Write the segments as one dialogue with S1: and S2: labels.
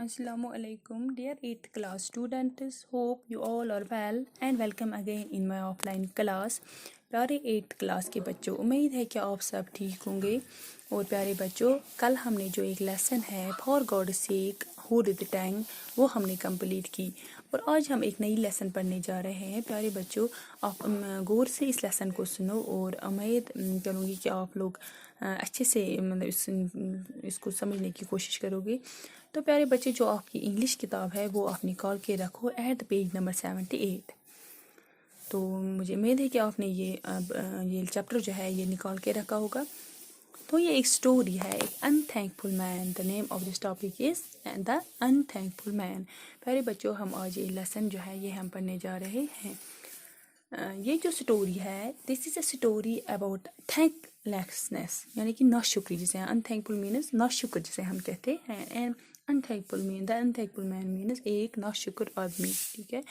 S1: Assalamu alaikum, dear 8th class students. Hope you all are well and welcome again in my offline class. प्यारे 8th class के बच्चों, उम्मीद है कि आप सब ठीक होंगे। और प्यारे बच्चों, कल हमने जो एक लेसन है for God sake hood the Tang वो हमने कंप्लीट की और आज हम एक नई लेसन पढ़ने जा रहे हैं। प्यारे बच्चों, आप गौर से इस लेसन को सुनो और उम्मीद करूँगी कि आप लोग अच्छे से मतलब इसको समझने की कोशिश करोगे। तो प्यारे बच्चे, जो आपकी इंग्लिश किताब है वो आप निकाल के रखो एट द पेज नंबर 78। तो मुझे उम्मीद है कि आपने ये चैप्टर जो है ये निकाल के रखा होगा। तो ये एक स्टोरी है, एक unthankful man. The name of this topic is the unthankful man. प्यारे बच्चों, हम आज ये लेसन जो है ये हम पढ़ने जा रहे हैं। ये जो स्टोरी है, this is a story about thanklessness, यानी कि नाशुक्री जिसे अनथैंकफुल मीनस नाशुक्र जिसे हम कहते हैं। And unthankful mean the unthankful man means एक नाशुक्र आदमी। ठीक है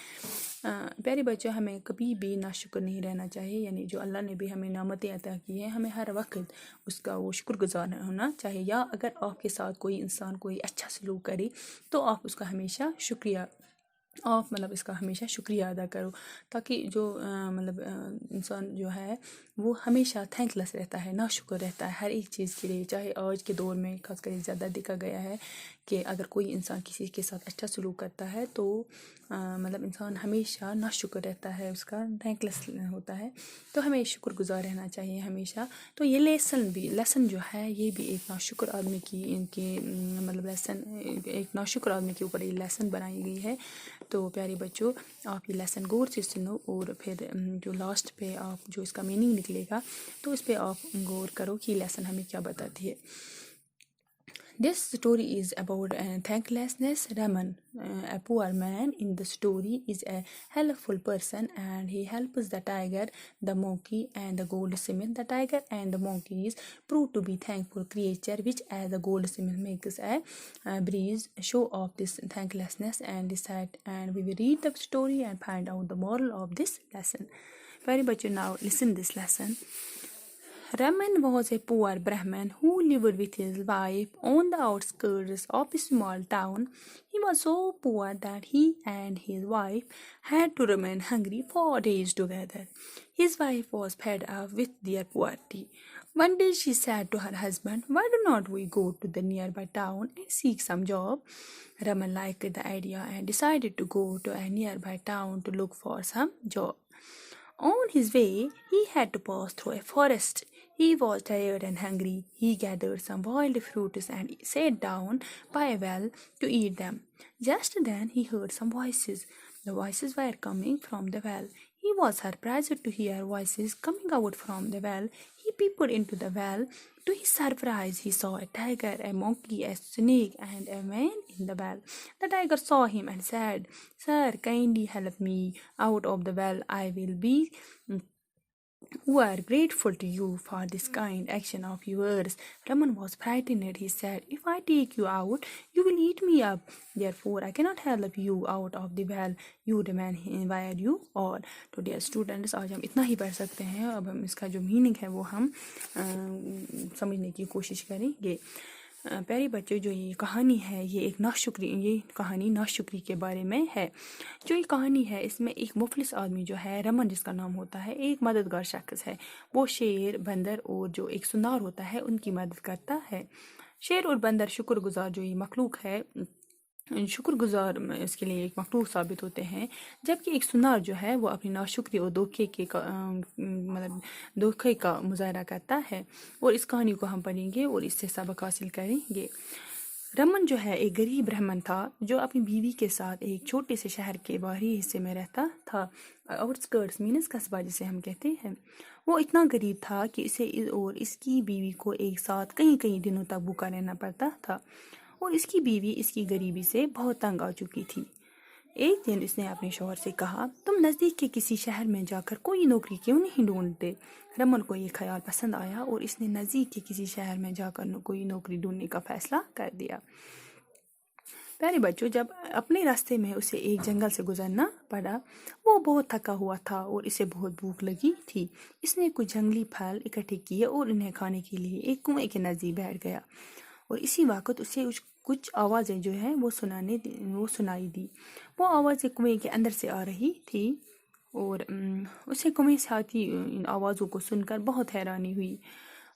S1: प्यारे बच्चों, हमें कभी भी नाशुक्र नहीं रहना चाहिए, यानी जो अल्लाह ने भी हमें नेमतें अता की है हमें हर वक्त उसका वो शुक्रगुजार होना चाहिए। या अगर आपके साथ कोई इंसान कोई अच्छा सलूक करे तो आप उसका हमेशा शुक्रिया इसका हमेशा शुक्रिया अदा करो, ताकि जो इंसान जो है वो हमेशा थैंकलेस रहता है, नाशुक्र रहता है हर एक चीज़ के लिए। चाहे आज के दौर में खासकर ज़्यादा देखा गया है कि अगर कोई इंसान किसी के साथ अच्छा सलूक करता है तो इंसान हमेशा नाशुक्र रहता है, उसका थैंकलेस होता है। तो हमें शुक्रगुजार रहना चाहिए हमेशा। तो ये लेसन जो है ये भी एक नाशुक्र आदमी की इनकी लेसन एक नाशुक्र आदमी के ऊपर ये लेसन बनाई गई है। तो प्यारे बच्चों, आप ये लेसन गौर से सुनो और फिर जो लास्ट पे आप जो इसका मीनिंग निकलेगा तो इस पे आप गौर करो कि लेसन हमें क्या बताती है। This story is about thanklessness. Raman, a poor man in the story, is a helpful person and he helps the tiger, the monkey and the goldsmith. The tiger and the monkeys prove to be thankful creatures, which as the goldsmith makes a breeze show of this thanklessness and decide. And we will read the story and find out the moral of this lesson. Very much now listen this lesson. Raman was a poor Brahmin who lived with his wife on the outskirts of a small town. He was so poor that he and his wife had to remain hungry for days together. His wife was fed up with their poverty. One day she said to her husband, "Why do not we go to the nearby town and seek some job?" Raman liked the idea and decided to go to a nearby town to look for some job. On his way, he had to pass through a forest. He was tired and hungry. He gathered some wild fruits and sat down by a well to eat them. Just then he heard some voices. The voices were coming from the well. He was surprised to hear voices coming out from the well. He peeped into the well. To his surprise, he saw a tiger, a monkey, a snake, and a man in the well. The tiger saw him and said, "Sir, kindly help me out of the well. I will be grateful to you for this kind action of yours." Raman was frightened. He said, "If I take you out, you will eat me up. Therefore, I cannot help you out of the well. You remain where you are." तो dear students, आज हम इतना ही पढ़ सकते हैं। अब हम इसका जो मीनिंग है वो हम समझने की कोशिश करेंगे। प्यारे बच्चों, जो ये कहानी है ये कहानी नाशुक्री के बारे में है। जो ये कहानी है इसमें एक मुफलिस आदमी जो है, रमन जिसका नाम होता है, एक मददगार शख्स है। वो शेर, बंदर और जो एक सुनार होता है उनकी मदद करता है। शेर और बंदर शुक्रगुजार जो ये मखलूक है, शुक्रगुजार इसके लिए एक मखलूक साबित होते हैं, जबकि एक सुनार जो है वो अपनी नाशुक्री और धोखे का मुजाहरा करता है। और इस कहानी को हम पढ़ेंगे और इससे सबक हासिल करेंगे। रमन जो है एक गरीब ब्राह्मण था जो अपनी बीवी के साथ एक छोटे से शहर के बाहरी हिस्से में रहता था। आउटस्कर्ट्स मीनस कस्बा जिसे हम कहते हैं। वो इतना गरीब था कि इसे और इसकी बीवी को एक साथ कई कई दिनों तक भूखा रहना पड़ता था और इसकी बीवी इसकी गरीबी से बहुत तंग आ चुकी थी। एक दिन उसने अपने शौहर से कहा, "तुम नज़दीक के किसी शहर में जाकर कोई नौकरी क्यों नहीं ढूंढते?" रमन को ये ख्याल पसंद आया और इसने नज़दीक के किसी शहर में जाकर कोई नौकरी ढूंढने का फैसला कर दिया। प्यारे बच्चों, जब अपने रास्ते में उसे एक जंगल से गुजरना पड़ा, वो बहुत थका हुआ था और इसे बहुत भूख लगी थी। इसने कुछ जंगली फल इकट्ठे किए और उन्हें खाने के लिए एक कुएं के नज़दीक बैठ गया और इसी वक्त उसे کچھ آوازیں جو ہیں وہ سنائی دی. وہ آوازیں کنویں کے اندر سے آ رہی تھی اور اسے کنویں سے آتی ان آوازوں کو سن کر بہت حیرانی ہوئی.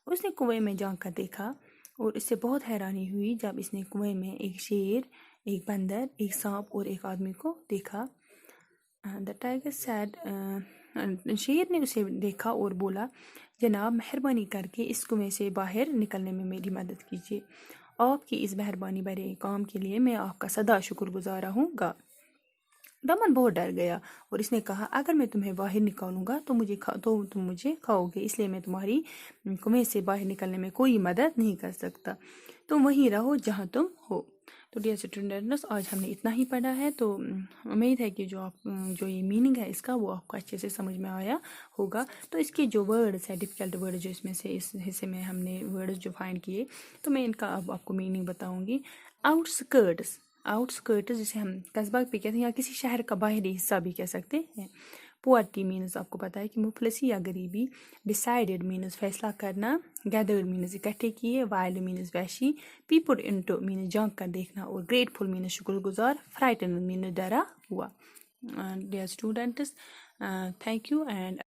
S1: اس نے کنویں میں جا کر دیکھا اور اس سے بہت حیرانی ہوئی جب اس نے کنویں میں ایک شیر، ایک بندر، ایک سانپ اور ایک آدمی کو دیکھا. The tiger said, شیر نے اسے دیکھا اور بولا، جناب مہربانی کر کے اس کنویں سے باہر نکلنے میں میری مدد کیجیے. آپ کی اس مہربانی بھرے کام کے لیے میں آپ کا سدا شکر گزار رہوں گا. دمن بہت ڈر گیا اور اس نے کہا، اگر میں تمہیں باہر نکالوں گا تو تم مجھے کھاؤ گے، اس لیے میں تمہاری کنویں سے باہر نکلنے میں کوئی مدد نہیں کر سکتا. تم وہیں رہو جہاں تم ہو. تو ڈیئر اسٹوڈنٹس، آج ہم نے اتنا ہی پڑھا ہے. تو امید ہے کہ جو یہ میننگ ہے اس کا وہ آپ کو اچھے سے سمجھ میں آیا ہوگا. تو اس کے جو ورڈز ہے، ڈیفیکلٹ ورڈ جو اس میں سے اس حصے میں ہم نے ورڈز جو فائنڈ کیے، تو میں ان کا اب آپ کو میننگ بتاؤں گی. آؤٹ اسکرٹس جسے ہم قصبہ بھی کہتے ہیں یا کسی شہر کا باہری حصہ بھی کہہ سکتے ہیں. پورٹی مینز آپ کو پتہ ہے کہ مفلسی یا غریبی. ڈیسائیڈڈ مینز فیصلہ کرنا. گیدرڈ مینز اکٹھے کیے. وائلڈ مینز وحشی. پیپڈ انٹو مینز جھانک کر دیکھنا اور گریٹفل مینز شکر گزار. فرائٹن مینز ڈرا ہوا. Dear students, thank you and